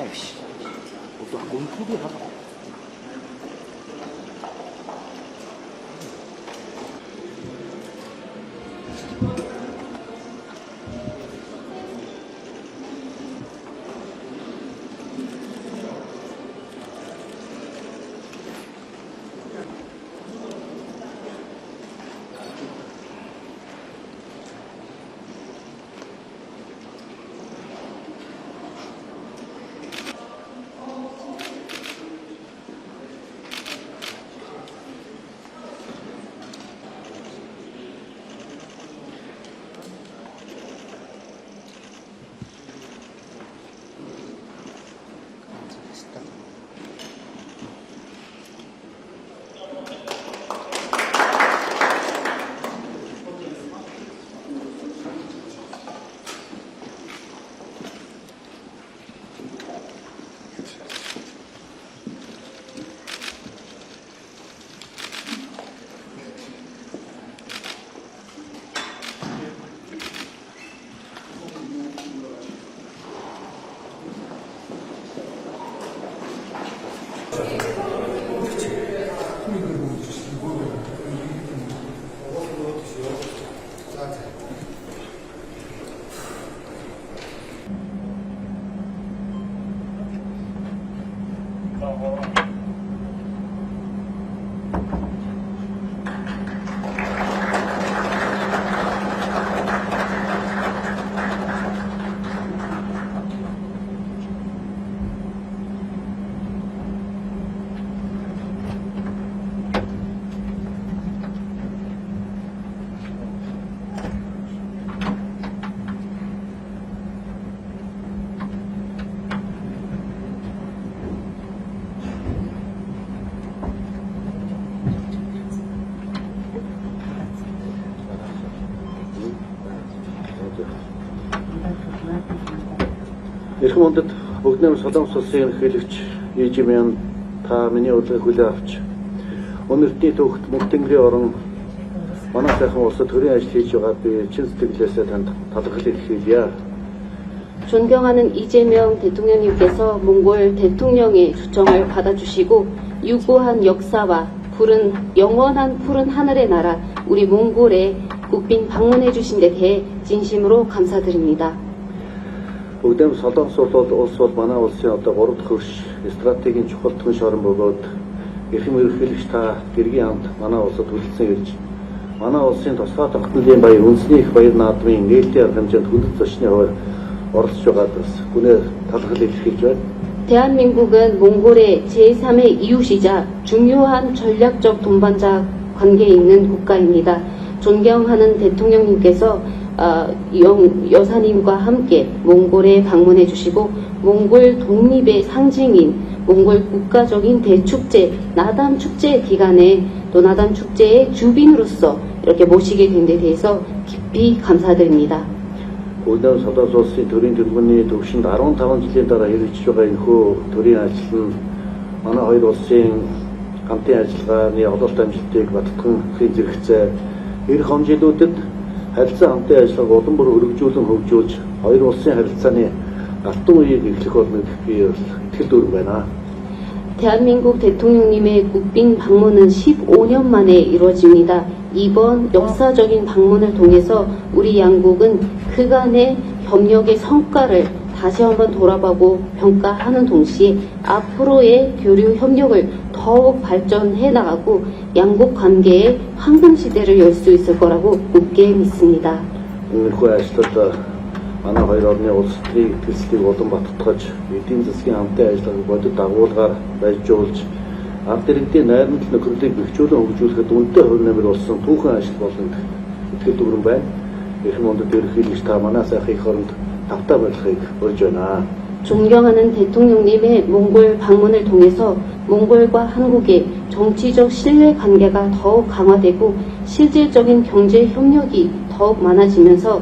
биш. Одоо гүнхүүрийн хаалга. Эрхэм хүндэт бүгд нэм Солонгос улсын ерөнхийлөгч Ижимян та миний урилгыг хүлээн авч өнөртний төвхт мөнх тэнгэрийн орон манай сайхан улсад төрийн ажил хийж байгаа би чин сэтгэлээсээ танд талархлыг хэлье. 존경하는 이재명 대통령님께서 몽골 대통령의 초청을 받아주시고 유구한 역사와 영원한 푸른 하늘의 나라 우리 몽골에 국빈 방문해 주신 데 대해 진심으로 감사드립니다. Бүгдэм Солонгос улс бол манай улсын одоо 3 дахь хөрш стратегийн чухал түнш орон бөгөөд эрхэм ерөнхийлөгч та гэргийн хамт манай улсад хүлцэн ирж манай улсын тусгай тогтнолын баяр үндэсний их баяр наадмын нээлтийн арга хэмжээнд хүндэт зочны хувьд оролцож байгаад бас гүнээр талархал илэрхийлж байна. 대한민국은 몽골의 제3의 이웃이자 중요한 전략적 동반자 관계에 있는 국가입니다. 존경하는 대통령님께서 여사님과 함께 몽골에 방문해 주시고 몽골 독립의 상징인 몽골 국가적인 대축제 나담 축제 기간에 또 나담 축제의 주빈으로서 이렇게 모시게 된 데 대해서 깊이 감사드립니다. Бүгд Солонгос улсын төрийн тэргүүний төвшөнд 15 жилийн дараа хэрэгжиж байгаа энэхүү төрийн ажил нь манай хоёр улсын хамтын ажиллагааны ололт амжилтыг баттган хэрэгжүүлэхцээ эх хэмжээлүүдэд харилцаа хамтын ажиллагааг улам бүр өргөжүүлэн хөгжүүлж хоёр улсын харилцааны алтан үеийг эхлэх болно гэх би итгэл дүүрэн байна. 대한민국 대통령님의 국빈 방문은 15년 만에 이루어집니다. 이번 역사적인 방문을 통해서 우리 양국은 그간의 협력의 성과를 다시 한번 돌아보고 평가하는 동시에 앞으로의 교류 협력을 더욱 발전해 나가고 양국 관계의 황금 시대를 열 수 있을 거라고 굳게 믿습니다. манай хоёр орны улс төрийн итгэлцлийг улам баттгаж эдийн засгийн хамтын ажиллагааг бодит дагуулгаар байжуулж ард иргэдийн найрамдал нөхөрлөлийг бэхжүүлэн хөгжүүлэхэд үнэтэй хувь нэмэр болсон түүхэн ажил болно итгэл дүүрэн байна. Эрхэм хүндэт ерөнхийлөгч та манай сайхан их оронд тавтай байхыг урьж байна. 존경하는 대통령님의 몽골 방문을 통해서 몽골과 한국의 정치적 신뢰 관계가 더욱 강화되고 실질적인 경제 협력이 더욱 많아지면서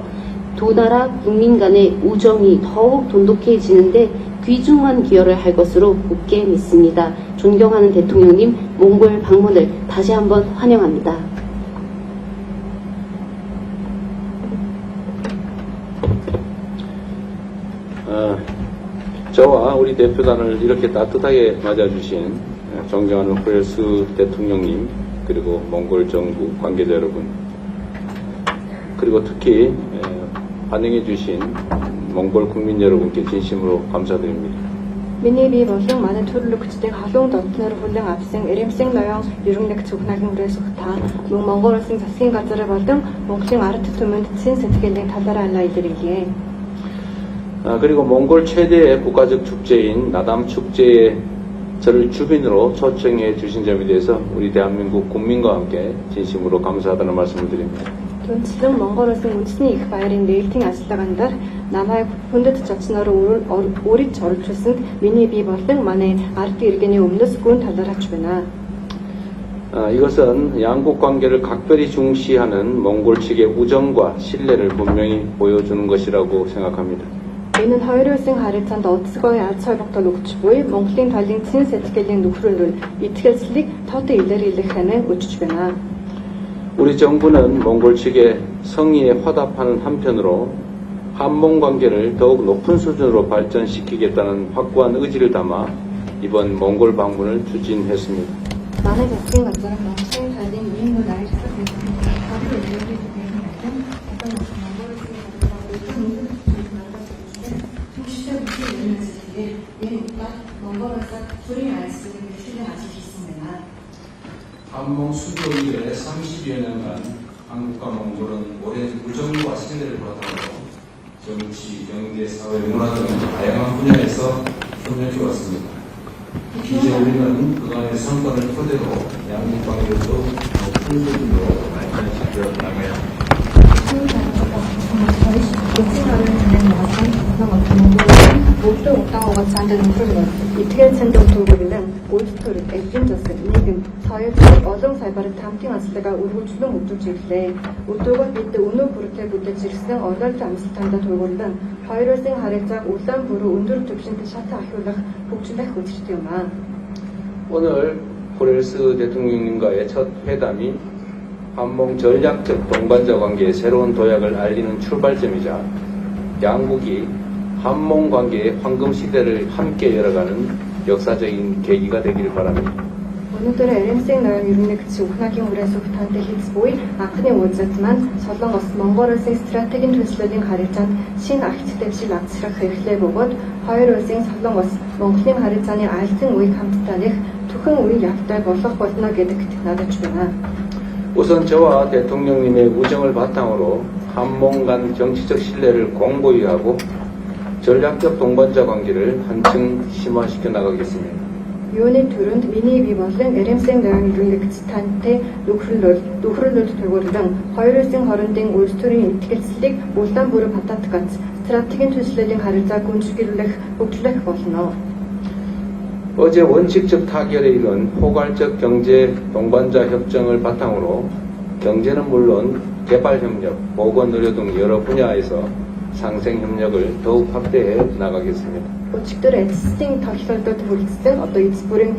두 나라 국민 간의 우정이 더욱 돈독해지는데 귀중한 기여를 할 것으로 굳게 믿습니다. 존경하는 대통령님 몽골 방문을 다시 한번 환영합니다. 저와 우리 대표단을 이렇게 따뜻하게 맞아주신 존경하는 호렐스 대통령님, 그리고 몽골 정부 관계자 여러분, 그리고 특히 반응해주신 몽골 국민 여러분께 진심으로 감사드립니다. Миний бие болон манай төрөлөгчдийн халуун донтноор хүлээн авсан Эрэмсийн ноён ерөн нэгц ухнаагийн хүрээс ухтаа мөн Монгол улсын засгийн газар болон Монголын ард түмэнд чин сэтгэлийн талаараа илэрхийлье. 그리고 몽골 최대의 국가적 축제인 나담 축제에 저를 주빈으로 초청해 주신 점에 대해서 우리 대한민국 국민과 함께 진심으로 감사하다는 말씀을 드립니다. Түнчлэн Монгол улсын үндэсний их баярын нээлтийн ажиллагаанд намайг хүндэт зочноор үргэлж оролцуулсанд миний бие болон манай ард иргэний өмнөөс гүн талархаж байна. 이것은 양국 관계를 각별히 중시하는 몽골 측의 우정과 신뢰를 분명히 보여주는 것이라고 생각합니다. Энэ нь хоёр улсын харилцаанд онцгой аз холбогдол өгч буй Монголын талын цэн сэтгэлийн нөхрөөр итгэлцлийг тод илэрхийлэх хэмээн өчж байна. 우리 정부는 몽골 측의 성의에 화답하는 한편으로 한몽 관계를 더욱 높은 수준으로 발전시키겠다는 확고한 의지를 담아 이번 몽골 방문을 추진했습니다. Манай засгийн газар Монголын талын ийм үйл ажиллагаа 한몽 수교 이래 30여 년간 한국과 몽골은 오랜 우정과 신뢰를 바탕으로 정치, 경제, 사회, 문화 등 다양한 분야에서 협력해 왔습니다. 이제 우리는 그간의 성과를 토대로 양국 관계를 더욱 높은 수준으로 발전시켜 나가야 합니다. Бүгдөө удаан цаанд нөхрөл итгэл цэнд төвлөрөн үйлдвэр, эдийн засаг, нийгэм, соёл, олон салбарт хамтын ажиллагаа үргэлжлэн үзүүлж ирлээ. Өдөөгөө бид өнөө бүртлээ бүтэж ирсэн олоолын амжилтанд төвлөрөн хоёр улсын харилцааг улаан бүрэн өндөр түвшинд шатаа ахиулах хөгжлөх үзэгдэж юм аа. 오늘 호렐스 대통령님과의 첫 회담이 한몽 전략적 동반자 관계의 새로운 도약을 알리는 출발점이자 양국이 한몽 관계의 황금 시대를 함께 열어가는 역사적인 계기가 되기를 바랍니다. Өнөөдөр Эрэмсийн ноён ерөн нэгц ухнаагийн хүрээс ухтаантай хэлц буй анхны уулзалт маань Солонгос Монгол улсын стратегийн төслөлийн харилцаанд шинэ агт дэвшил авчрах хэрэглээ бөгөөд хоёр улсын Солонгос Монголын харилцааны альцсан үеийг хамтдаа нэх түхэн үе явтай болох болно гэдэгт надад байна. 우선 저와 대통령님의 우정을 바탕으로 한몽 간 정치적 신뢰를 공고히 하고 전략적 동반자 관계를 한층 심화시켜 나가겠습니다. Юуны төрөнд миний бие болон Эрэмсийн ноён ерөн нэгц тантай нөхрөлөд төгөрлөн хоёр улсын хоорондын улс төрийн итгэлцлийг улаан бүрэн бататгаж стратегийн төслөлийн харилцааг гүнзгийрүүлэх хөгжлөх болно. 어제 원칙적 타결에 이른 포괄적 경제 동반자 협정을 바탕으로 경제는 물론 개발협력, 보건의료 등 여러 분야에서 상생협력을 더욱 확대해 나가겠습니다. Өчигдөр эцсийн тоглолтод хүрэлцсэн одоо эцс бүрийн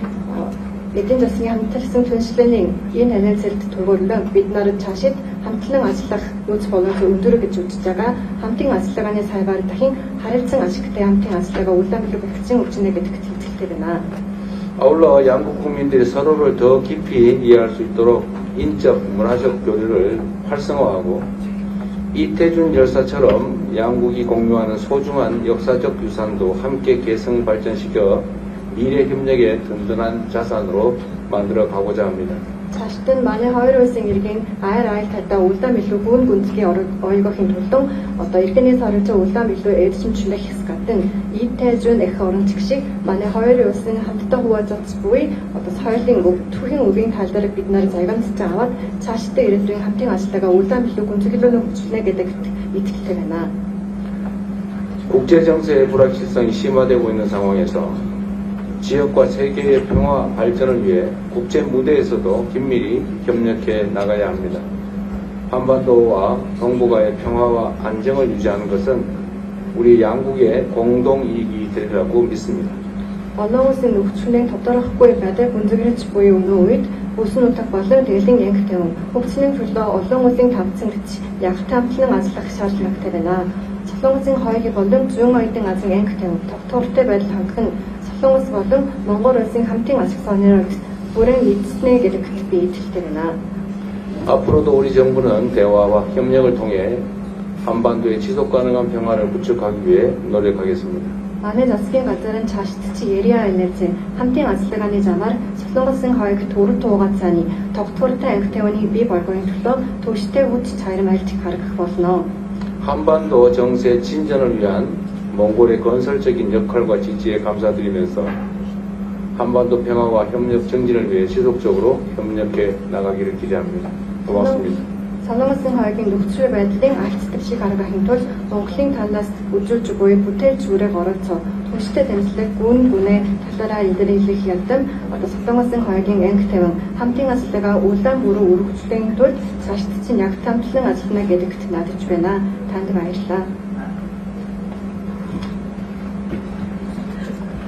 эдийн засгийн хамтарсан түншлэлийн энэ харилцаанд төгөрлөн бид нарт цаашид хамтлан ажиллах нөөц боломж өндөр гэж үзэж байгаа хамтын ажиллагааны сайваар дахин харилцан ашигтай хамтын ажиллагаа улаан билүү бэлтгэн өгчнэ гэдэгт итгэлтэй байна. 아울러 양국 국민들이 서로를 더 깊이 이해할 수 있도록 인적, 문화적 교류를 활성화하고 이태준 열사처럼 양국이 공유하는 소중한 역사적 유산도 함께 개성 발전시켜 미래 협력의 든든한 자산으로 만들어 가고자 합니다. Цаашид нь манай хоёр улсын иргэн аяр айлтайдаа улаан билүү гүн гүнзгий ойгохын тулд одоо иргэний харилцаа улаан билүү эдшимчлэх гадна ийтэжүн эх оронч шиг манай хоёр улсын хамтдаа хуваалцах буй одоо соёлын өв түүхийн өвийн тал дээр бид нар загамсаж аваад цаашдаа ирээдүйн хамтын ажиллагаа улаан билүү гүнзгийлүүлэн хөгжүүлнэ гэдэгт итгэлтэй байна. 국제 정세의 불확실성이 심화되고 있는 상황에서 지역과 세계의 평화 발전을 위해 국제 무대에서도 긴밀히 협력해 나가야 합니다. 한반도와 동북아의 평화와 안정을 유지하는 것은 우리 양국의 공동 이익이 되리라고 믿습니다. Олон улсын нөхцөлийн тодорхойгүй байдаг гүнзгийч буй өнөө үед бүс нутаг болон дэлхийн янг төвөн хөгжлийн төлөө олон улсын тавцангч ягтай хамтлан ажиллах шаардлагатай байна. Солонгосын хоёрын болон зүүн оюутан азийн анги тавин тогтвортой байдал хангах нь Солонгос болон Монгол улсын хамтын ашиг сонирхол бүрэн эзэснэ гэдэг би итгэлтэй байна. 앞으로도 우리 정부는 대화와 협력을 통해 한반도의 지속 가능한 평화를 구축하기 위해 노력하겠습니다. Манай засгийн газар нь цаашдч яриа энерги хамтын ажиллагааны замаар Солонгосын хоёрт төрөв туугаад цааны тогтвортой анги тавины бий болгохын төлөө төвштэй хүч чарам айлтыг харгах болно. 한반도 정세 진전을 위한 몽골의 건설적인 역할과 지지에 감사드리면서 한반도 평화와 협력 정진을 위해 지속적으로 협력해 나가기를 기대합니다. 고맙습니다. Солонгосын хоёрын нөхцөл байдлын альцдаг шиг харгахын тулд Монголын талаас үжүүлж буй бүтээлч үрэг оролцоо түнштэй дэмжлэг гүн гүнээ талаараа илэрхийлэх ядам одоо Солонгосын хоёрын анги тавин хамтын ажиллагаа улаан бүрэн өргөжлөхийн тулд цаашдч нь яг тамтлан ажиллана гэдэгт наадаж байна. Танд баярлалаа.